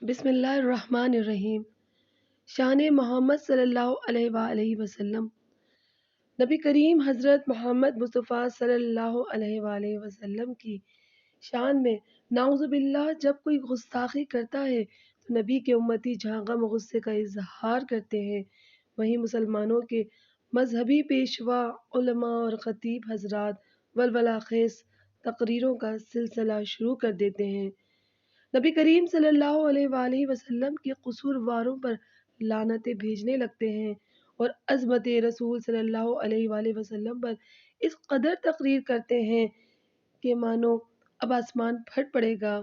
بسم اللہ الرحمن الرحیم۔ شان محمد صلی اللہ علیہ وآلہ وسلم۔ نبی کریم حضرت محمد مصطفیٰ صلی اللہ علیہ وآلہ وسلم کی شان میں نعوذ باللہ جب کوئی گستاخی کرتا ہے تو نبی کے امتی جہاں غم و غصے کا اظہار کرتے ہیں، وہیں مسلمانوں کے مذہبی پیشوا، علماء اور خطیب حضرات ولولہ خیز تقریروں کا سلسلہ شروع کر دیتے ہیں۔ نبی کریم صلی اللہ علیہ وآلہ وسلم کے قصورواروں پر لعنتیں بھیجنے لگتے ہیں اور عظمت رسول صلی اللہ علیہ وآلہ وسلم پر اس قدر تقریر کرتے ہیں کہ مانو اب آسمان پھٹ پڑے گا۔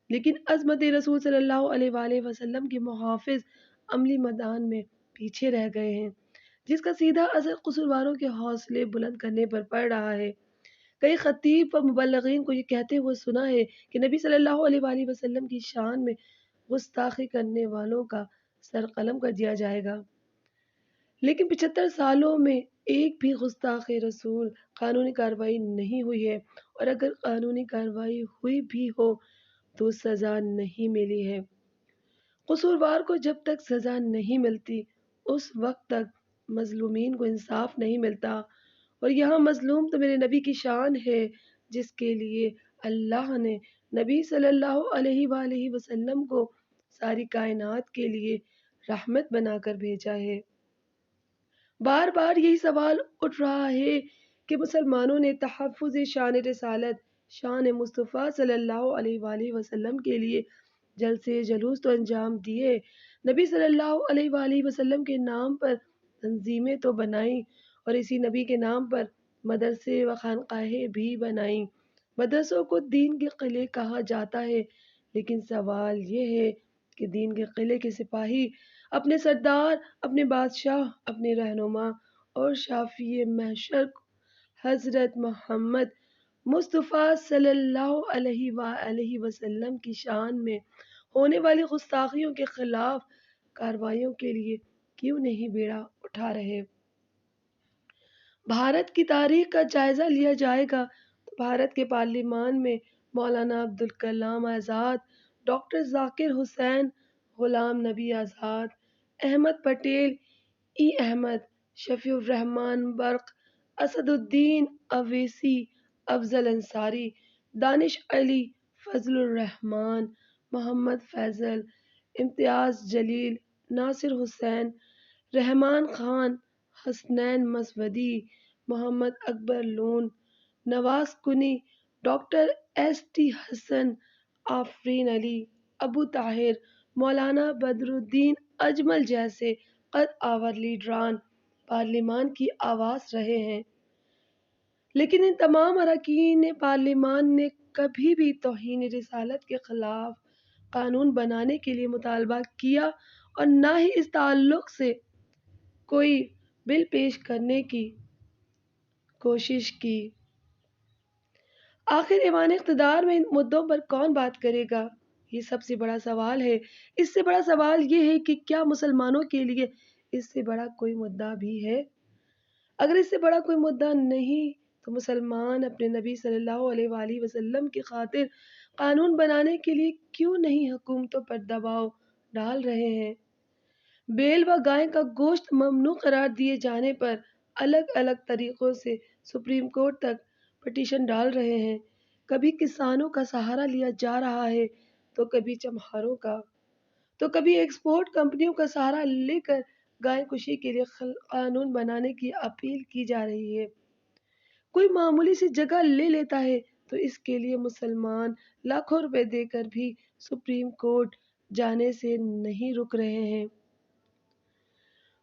لیکن عظمت رسول صلی اللہ علیہ وآلہ وسلم کے محافظ عملی میدان میں پیچھے رہ گئے ہیں، جس کا سیدھا اثر قصورواروں کے حوصلے بلند کرنے پر پڑ رہا ہے۔ کئی خطیب و مبلغین کو یہ کہتے ہوئے سنا ہے کہ نبی صلی اللہ علیہ وآلہ وسلم کی شان میں گستاخی کرنے والوں کا سر قلم کر دیا جائے گا، لیکن 75 سالوں میں ایک بھی گستاخ رسول قانونی کارروائی نہیں ہوئی ہے، اور اگر قانونی کارروائی ہوئی بھی ہو تو سزا نہیں ملی ہے۔ قصوروار کو جب تک سزا نہیں ملتی اس وقت تک مظلومین کو انصاف نہیں ملتا، اور یہاں مظلوم تو میرے نبی کی شان ہے جس کے لیے اللہ نے نبی صلی اللہ علیہ وآلہ وسلم کو ساری کائنات کے لیے رحمت بنا کر بھیجا ہے۔ بار بار یہی سوال اٹھ رہا ہے کہ مسلمانوں نے تحفظ شان رسالت، شان مصطفیٰ صلی اللہ علیہ وآلہ وسلم کے لیے جلسے جلوس تو انجام دیے، نبی صلی اللہ علیہ وآلہ وسلم کے نام پر تنظیمیں تو بنائیں، اور اسی نبی کے نام پر مدرسے و خانقاہیں بھی بنائیں۔ مدرسوں کو دین کے قلعے کہا جاتا ہے، لیکن سوال یہ ہے کہ دین کے قلعے کے سپاہی اپنے سردار، اپنے بادشاہ، اپنے رہنما اور شافی محشر حضرت محمد مصطفیٰ صلی اللہ علیہ وآلہ وسلم کی شان میں ہونے والی گستاخیوں کے خلاف کارروائیوں کے لیے کیوں نہیں بیڑا اٹھا رہے؟ بھارت کی تاریخ کا جائزہ لیا جائے گا تو بھارت کے پارلیمان میں مولانا عبدالکلام آزاد، ڈاکٹر ذاکر حسین، غلام نبی آزاد، احمد پٹیل، احمد شفیع الرحمان برق، اسد الدین اویسی، افضل انصاری، دانش علی، فضل الرحمان، محمد فیصل، امتیاز جلیل، ناصر حسین، رحمان خان، حسنین مسودی، محمد اکبر لون، نواز کنی، ڈاکٹر ایس ٹی حسن، آفرین علی، ابو طاہر، مولانا بدر الدین اجمل جیسے قد آور لیڈران پارلیمان کی آواز رہے ہیں، لیکن ان تمام اراکین پارلیمان نے کبھی بھی توہین رسالت کے خلاف قانون بنانے کے لیے مطالبہ کیا اور نہ ہی اس تعلق سے کوئی بل پیش کرنے کی کوشش کی۔ آخر ایوان اقتدار میں ان مدعوں پر کون بات کرے گا؟ یہ سب سے بڑا سوال ہے۔ اس سے بڑا سوال یہ ہے کہ کیا مسلمانوں کے لیے اس سے بڑا کوئی مدعا بھی ہے؟ اگر اس سے بڑا کوئی مدعا نہیں تو مسلمان اپنے نبی صلی اللہ علیہ وآلہ وسلم کی خاطر قانون بنانے کے لیے کیوں نہیں حکومتوں پر دباؤ ڈال رہے ہیں؟ بیل و گائے کا گوشت ممنوع قرار دیے جانے پر الگ الگ طریقوں سے سپریم کورٹ تک پٹیشن ڈال رہے ہیں۔ کبھی کسانوں کا سہارا لیا جا رہا ہے تو کبھی چمہاروں کا، تو کبھی ایکسپورٹ کمپنیوں کا سہارا لے کر گائے کشی کے لیے قانون بنانے کی اپیل کی جا رہی ہے۔ کوئی معمولی سی جگہ لے لیتا ہے تو اس کے لیے مسلمان لاکھوں روپے دے کر بھی سپریم کورٹ جانے سے نہیں رک رہے ہیں۔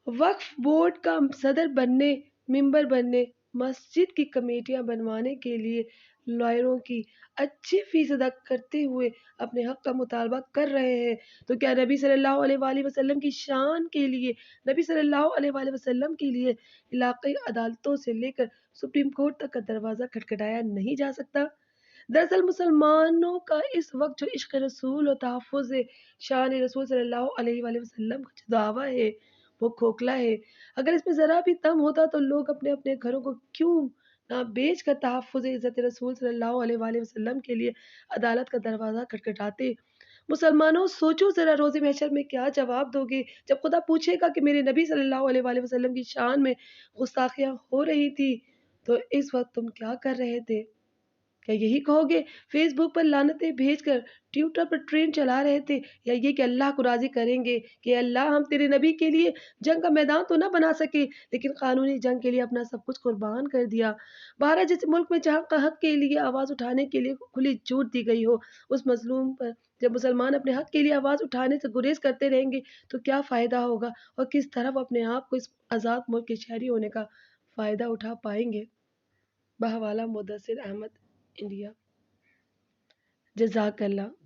وقف بورڈ کا صدر بننے، ممبر بننے، مسجد کی کمیٹیاں بنوانے کے لیے لائروں کی اچھی فیس ادا کرتے ہوئے اپنے حق کا مطالبہ کر رہے ہیں، تو کیا نبی صلی اللہ علیہ وآلہ وسلم کی شان کے لیے، نبی صلی اللہ علیہ وآلہ وسلم کے لیے علاقائی عدالتوں سے لے کر سپریم کورٹ تک کا دروازہ کھٹکھٹایا نہیں جا سکتا؟ دراصل مسلمانوں کا اس وقت جو عشق رسول و تحفظ شان رسول صلی اللہ علیہ وآلہ وسلم کا جو دعویٰ ہے وہ کھوکھلا ہے۔ اگر اس میں ذرا بھی دم ہوتا تو لوگ اپنے اپنے گھروں کو کیوں نہ بیچ کر تحفظ عزت رسول صلی اللہ علیہ وآلہ وسلم کے لیے عدالت کا دروازہ کھٹکھٹاتے۔ مسلمانوں سوچو ذرا روز محشر میں کیا جواب دو گے جب خدا پوچھے گا کہ میرے نبی صلی اللہ علیہ وآلہ وسلم کی شان میں گستاخیاں ہو رہی تھی تو اس وقت تم کیا کر رہے تھے؟ کیا یہی کہو گے فیس بک پر لعنتیں بھیج کر ٹویٹر پر ٹرین چلا رہے تھے، یا یہ کہ اللہ کو راضی کریں گے کہ اللہ ہم تیرے نبی کے لیے جنگ کا میدان تو نہ بنا سکے لیکن قانونی جنگ کے لیے اپنا سب کچھ قربان کر دیا؟ بہرحال جس ملک میں جہاں کا حق کے لیے آواز اٹھانے کے لیے کھلی چھوٹ دی گئی ہو اس مظلوم پر جب مسلمان اپنے حق کے لیے آواز اٹھانے سے گریز کرتے رہیں گے تو کیا فائدہ ہوگا اور کس طرح وہ اپنے آپ کو اس آزاد ملک کے شہری ہونے کا فائدہ اٹھا پائیں گے؟ بحوالہ مدثر احمد، انڈیا۔ جزاک اللہ۔